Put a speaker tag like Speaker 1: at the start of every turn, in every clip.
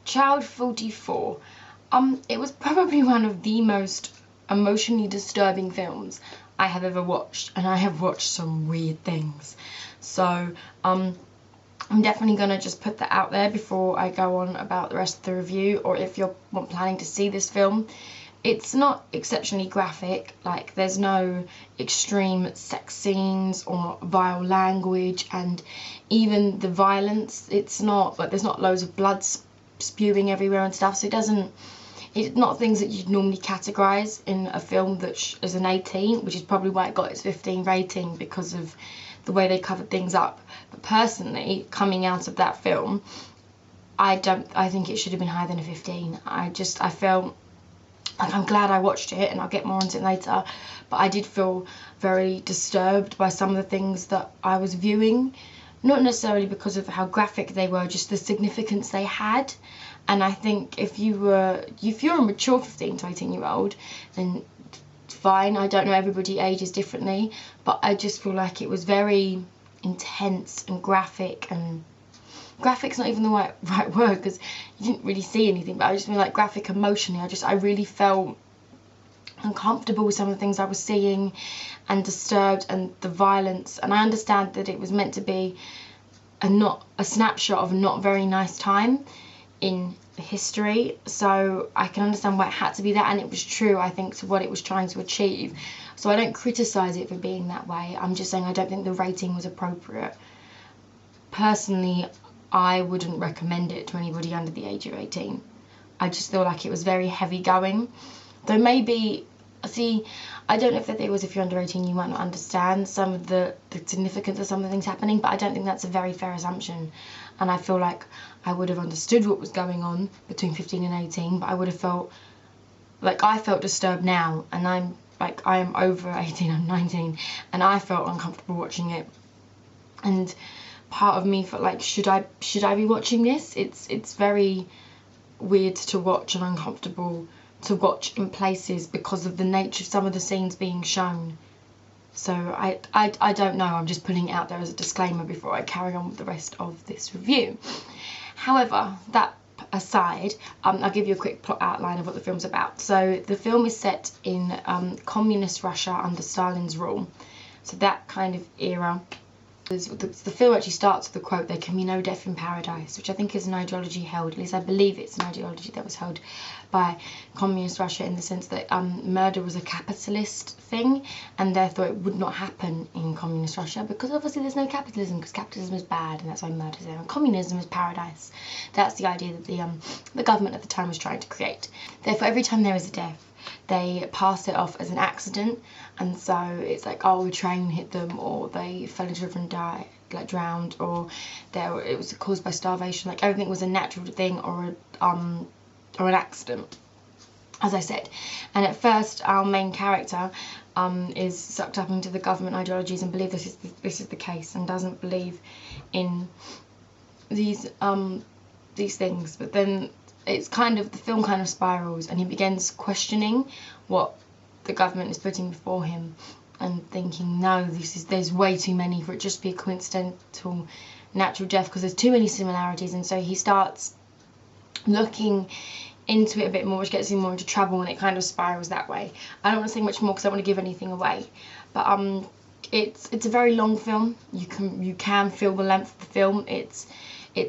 Speaker 1: Child 44. It was probably one of the most emotionally disturbing films I have ever watched, and I have watched some weird things. So, I'm definitely gonna just put that out there before I go on about the rest of the review, or if you're planning to see this film. It's not exceptionally graphic, like there's no extreme sex scenes or vile language, and even the violence, it's not, like there's not loads of blood spewing everywhere and stuff, so it's not things that you'd normally categorise in a film that is an 18, which is probably why it got its 15 rating, because of the way they covered things up. But personally, coming out of that film, I think it should have been higher than a 15. I felt like, I'm glad I watched it, and I'll get more onto it later, but I did feel very disturbed by some of the things that I was viewing, not necessarily because of how graphic they were, just the significance they had. And I think if you're a mature 15 to 18-year-old, then fine. I don't know, everybody ages differently, but I just feel like it was very intense and graphic, and graphic's not even the right word, because you didn't really see anything, but I just mean like graphic emotionally. I really felt uncomfortable with some of the things I was seeing, and disturbed, and the violence. And I understand that it was meant to be a snapshot of a not very nice time in history, so I can understand why it had to be that, and it was true, I think, to what it was trying to achieve. So I don't criticise it for being that way. I'm just saying I don't think the rating was appropriate. Personally, I wouldn't recommend it to anybody under the age of 18. I just feel like it was very heavy going. Though maybe, see, I don't know if the thing was, if you're under 18 you might not understand some of the significance of some of the things happening, but I don't think that's a very fair assumption. And I feel like I would have understood what was going on between 15 and 18, but I would have felt, like, I felt disturbed now, and I am over 18, I'm 19, and I felt uncomfortable watching it. And part of me felt like, should I be watching this? It's very weird to watch and uncomfortable to watch in places because of the nature of some of the scenes being shown. So I don't know, I'm just putting it out there as a disclaimer before I carry on with the rest of this review. However, that aside, I'll give you a quick plot outline of what the film's about. So the film is set in communist Russia under Stalin's rule, so that kind of era. The film actually starts with the quote, "There can be no death in paradise," which I think is an ideology held, at least I believe it's an ideology that was held by communist Russia, in the sense that murder was a capitalist thing, and therefore it would not happen in communist Russia, because obviously there's no capitalism, because capitalism is bad, and that's why murder's there, and communism is paradise. That's the idea that the government at the time was trying to create. Therefore, every time there is a death, they pass it off as an accident, and so it's like, oh, a train hit them, or they fell into a river and died, like drowned, or it was caused by starvation. Like, everything was a natural thing or an accident, as I said. And at first, our main character is sucked up into the government ideologies and believes this is the case, and doesn't believe in these things. But then it's kind of, the film kind of spirals, and he begins questioning what the government is putting before him, and thinking, no, there's way too many for it just to be a coincidental natural death, because there's too many similarities. And so he starts looking into it a bit more, which gets him more into trouble, and it kind of spirals that way. I don't want to say much more because I don't want to give anything away, but it's a very long film. You can feel the length of the film. It's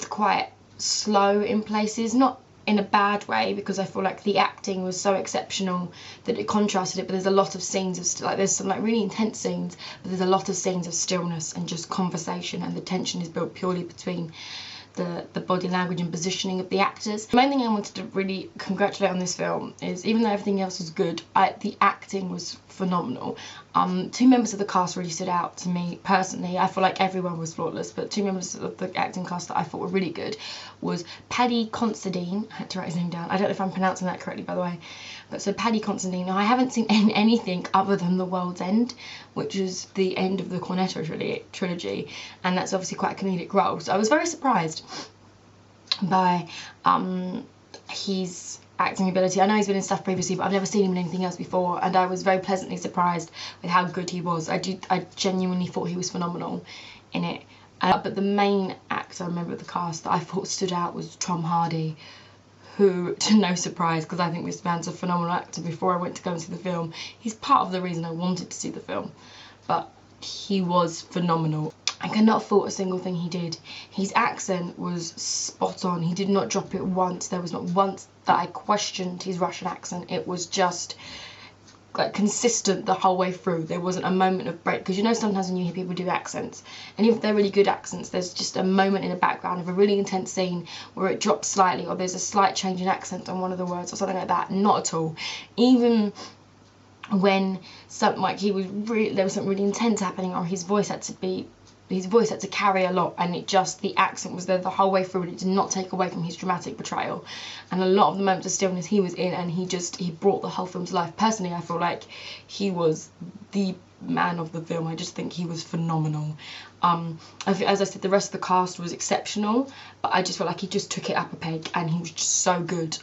Speaker 1: quite slow in places, not in a bad way, because I feel like the acting was so exceptional that it contrasted it. But there's a lot of scenes of there's some really intense scenes, but there's a lot of scenes of stillness and just conversation, and the tension is built purely between the body language and positioning of the actors. The main thing I wanted to really congratulate on this film is, even though everything else was good, the acting was phenomenal. Two members of the cast really stood out to me personally. I feel like everyone was flawless, but two members of the acting cast that I thought were really good was Paddy Considine. I had to write his name down. I don't know if I'm pronouncing that correctly, by the way. But so Paddy Considine. Now, I haven't seen anything other than The World's End, which is the end of the Cornetto trilogy, and that's obviously quite a comedic role. So I was very surprised by his acting ability. I know he's been in stuff previously, but I've never seen him in anything else before, and I was very pleasantly surprised with how good he was. I genuinely thought he was phenomenal in it. But the main actor, member of the cast, that I thought stood out was Tom Hardy. who, to no surprise, because I think this man's a phenomenal actor, before I went to go and see the film, he's part of the reason I wanted to see the film, but he was phenomenal. I cannot fault a single thing he did. His accent was spot on. He did not drop it once. There was not once that I questioned his Russian accent. It was just like consistent the whole way through. There wasn't a moment of break, because you know sometimes when you hear people do accents, and if they're really good accents, there's just a moment in the background of a really intense scene where it drops slightly, or there's a slight change in accent on one of the words or something like that. Not at all. Even when something like there was something really intense happening, or his voice had to carry a lot, and the accent was there the whole way through, and it did not take away from his dramatic portrayal. And a lot of the moments of stillness he was in, and he brought the whole film to life. Personally, I feel like he was the man of the film. I just think he was phenomenal. As I said, the rest of the cast was exceptional, but I just felt like he just took it up a peg, and he was just so good.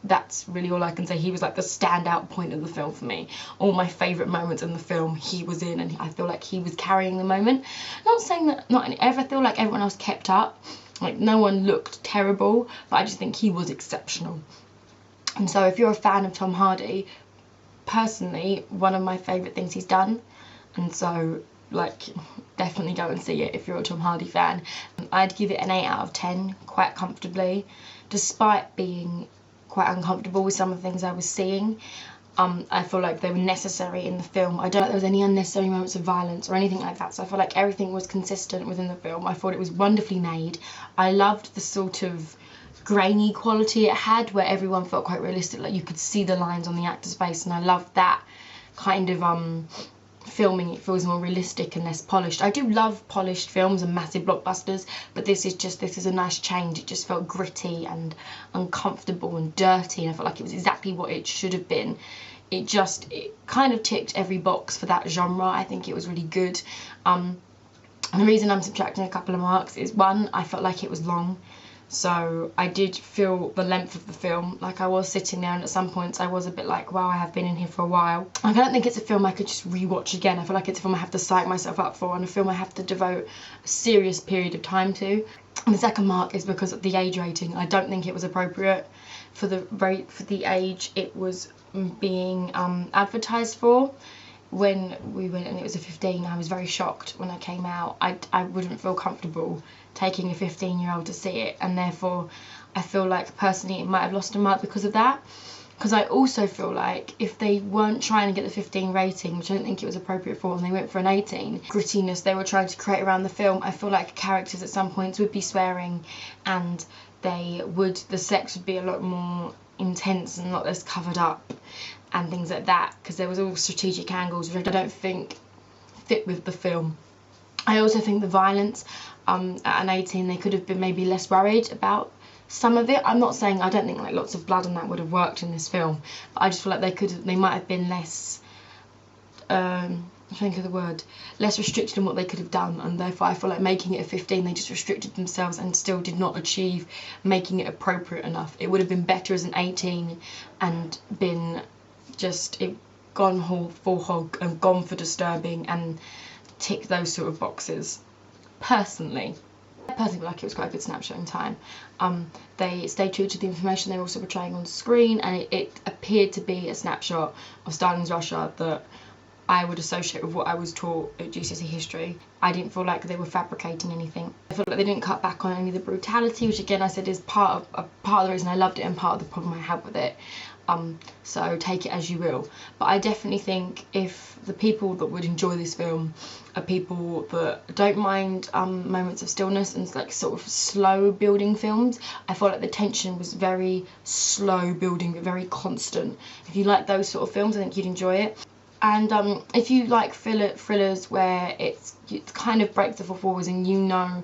Speaker 1: That's really all I can say. He was like the standout point of the film for me. All my favourite moments in the film he was in, and I feel like he was carrying the moment. Not saying that I feel like everyone else kept up, like no one looked terrible, but I just think he was exceptional. And so if you're a fan of Tom Hardy, personally, one of my favourite things he's done, and so like definitely go and see it if you're a Tom Hardy fan. I'd give it an 8 out of 10 quite comfortably, despite being quite uncomfortable with some of the things I was seeing. I feel like they were necessary in the film. I don't think there was any unnecessary moments of violence or anything like that, so I feel like everything was consistent within the film. I thought it was wonderfully made. I loved the sort of grainy quality it had, where everyone felt quite realistic, like you could see the lines on the actor's face, and I loved that kind of filming. It feels more realistic and less polished. I do love polished films and massive blockbusters, but this is a nice change. It just felt gritty and uncomfortable and dirty, and I felt like it was exactly what it should have been. It kind of ticked every box for that genre. I think it was really good. And the reason I'm subtracting a couple of marks is, one, I felt like it was long. So I did feel the length of the film. Like, I was sitting there, and at some points I was a bit like, wow, I have been in here for a while. I don't think it's a film I could just rewatch again. I feel like it's a film I have to psych myself up for, and a film I have to devote a serious period of time to. And the second mark is because of the age rating. I don't think it was appropriate for the age it was being advertised for. When we went and it was a 15, I was very shocked when I came out. I wouldn't feel comfortable taking a 15-year-old to see it, and therefore I feel like personally it might have lost a mark because of that. Because I also feel like if they weren't trying to get the 15 rating, which I don't think it was appropriate for, and they went for an 18, grittiness they were trying to create around the film, I feel like characters at some points would be swearing, and the sex would be a lot more intense and a lot less covered up and things like that, because there was all strategic angles which I don't think fit with the film. I also think the violence, at an 18 they could have been maybe less worried about some of it. I'm not saying I don't think like lots of blood and that would have worked in this film, but I just feel like they might have been less less restricted in what they could have done, and therefore I feel like making it a 15 they just restricted themselves and still did not achieve making it appropriate enough. It would have been better as an 18 and been gone full hog and gone for disturbing and tick those sort of boxes. Personally feel like it was quite a good snapshot in time. They stayed true to the information they were also portraying on screen, and it appeared to be a snapshot of Stalin's Russia that I would associate with what I was taught at GCSE history. I didn't feel like they were fabricating anything. I felt like they didn't cut back on any of the brutality, which again I said is part of the reason I loved it and part of the problem I had with it. So take it as you will. But I definitely think if the people that would enjoy this film are people that don't mind moments of stillness and like sort of slow building films, I felt like the tension was very slow building but very constant. If you like those sort of films, I think you'd enjoy it. And if you like thrillers where it kind of breaks the fourth wall and you know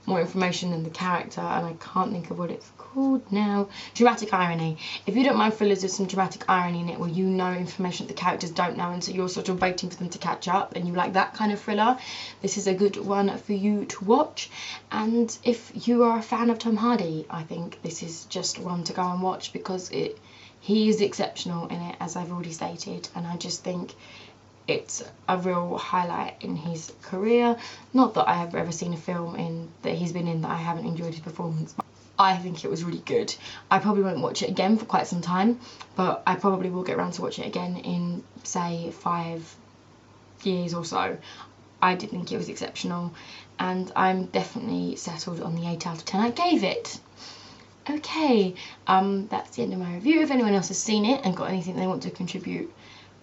Speaker 1: more information than the character, and I can't think of what it's called now. Dramatic irony. If you don't mind thrillers with some dramatic irony in it, where you know information that the characters don't know and so you're sort of waiting for them to catch up, and you like that kind of thriller, this is a good one for you to watch. And if you are a fan of Tom Hardy, I think this is just one to go and watch, because he is exceptional in it, as I've already stated, and I just think it's a real highlight in his career. Not that I have ever seen a film that he's been in that I haven't enjoyed his performance. I think it was really good. I probably won't watch it again for quite some time, but I probably will get around to watch it again in, say, 5 years or so. I did think it was exceptional, and I'm definitely settled on the 8 out of 10 I gave it. Okay, that's the end of my review. If anyone else has seen it and got anything they want to contribute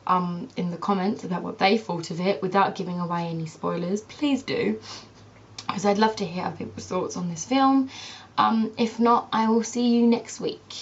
Speaker 1: in the comments about what they thought of it without giving away any spoilers, please do, because I'd love to hear other people's thoughts on this film. If not, I will see you next week.